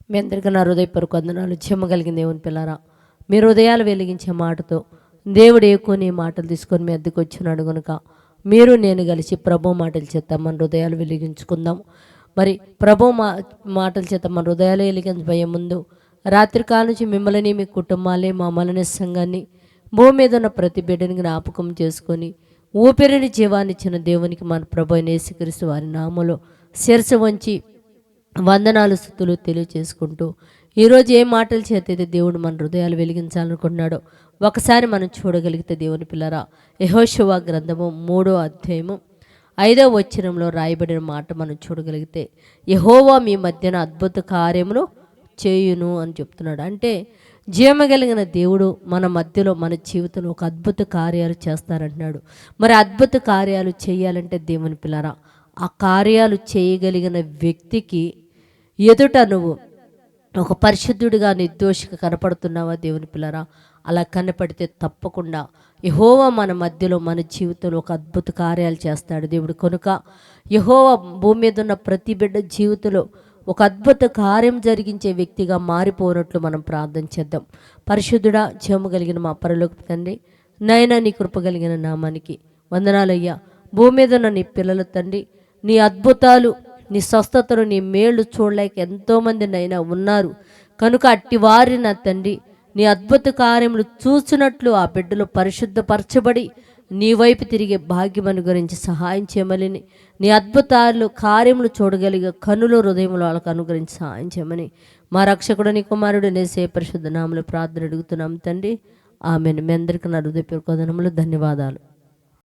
మీ అందరికీ నా హృదయపూర్వక వందనాలు. చెమ్మగలిగిన దేవుని పిల్లారా, మీరు హృదయాలు వెలిగించే మాటతో దేవుడు కొన్ని మాటలు తీసుకొని మీ అద్దెకు వచ్చినాడు కనుక మీరు నేను కలిసి ప్రభు మాటల చేత మన హృదయాలు వెలిగించుకుందాం. మరి ప్రభు మాటల చేత మన హృదయాలు వెలిగించబోయే ముందు రాత్రికాల నుంచి మిమ్మల్ని, మీ కుటుంబాలే, మా మలిన సంఘాన్ని, భూమి మీద ఉన్న ప్రతి బిడ్డని జ్ఞాపకం చేసుకొని ఊపిరిని జీవాన్నిచ్చిన దేవునికి మన ప్రభు అయిన యేసుక్రీస్తు వారి నామములో శిరస్సు వంచి వందనాలు స్తుతులు తెలియచేసుకుంటూ ఈరోజు ఏ మాటల చేత అయితే దేవుడు మన హృదయాలు వెలిగించాలనుకుంటున్నాడో ఒకసారి మనం చూడగలిగితే దేవుని పిల్లరా, యెహోషువ గ్రంథము 3వ అధ్యాయము 5వ వచనంలో రాయబడిన మాట మనం చూడగలిగితే, యెహోవా మీ మధ్యన అద్భుత కార్యములు చేయును అని చెప్తున్నాడు. అంటే జీవమగలిగిన దేవుడు మన మధ్యలో, మన జీవితంలో ఒక అద్భుత కార్యాలు చేస్తారంటున్నాడు. మరి అద్భుత కార్యాలు చేయాలంటే దేవుని పిల్లరా, ఆ కార్యాలు చేయగలిగిన వ్యక్తికి ఎదుట నువ్వు ఒక పరిశుద్ధుడిగా, నిర్దోషిగా కనపడుతున్నావా దేవుని పిల్లరా? అలా కనపడితే తప్పకుండా యెహోవా మన మధ్యలో, మన జీవితంలో ఒక అద్భుత కార్యాలు చేస్తాడు దేవుడు. కనుక యెహోవా భూమి మీద ఉన్న ప్రతి బిడ్డ జీవితంలో ఒక అద్భుత కార్యం జరిగించే వ్యక్తిగా మారిపోనట్లు మనం ప్రార్థన చేద్దాం. పరిశుద్ధుడా, జీవము కలిగిన మా పరలోకపు తండ్రి, నైనా నీ కృప కలిగిన నామానికి వందనాలయ్యా. భూమి మీద ఉన్న నీ పిల్లల తండ్రి, నీ అద్భుతాలు, నీ స్వస్థతలు, నీ మేళ్ళు చూడలేక ఎంతోమంది నైనా ఉన్నారు కనుక అట్టి వారి నా తండ్రి నీ అద్భుత కార్యములు చూసినట్లు ఆ బిడ్డలు పరిశుద్ధపరచబడి నీ వైపు తిరిగే భాగ్యమను గురించి సహాయం చేయమని, నీ అద్భుతాలు కార్యములు చూడగలిగే కనులు, హృదయములు వాళ్ళకు అనుగ్రహించి సహాయం చేయమని మా రక్షకుడు నీ కుమారుడు నేసే పరిశుద్ధ నామములో ప్రార్థన అడుగుతున్నాం తండ్రి. ఆమెను. మీ అందరికీ నా హృదయపూర్వక వందనములు, ధన్యవాదాలు.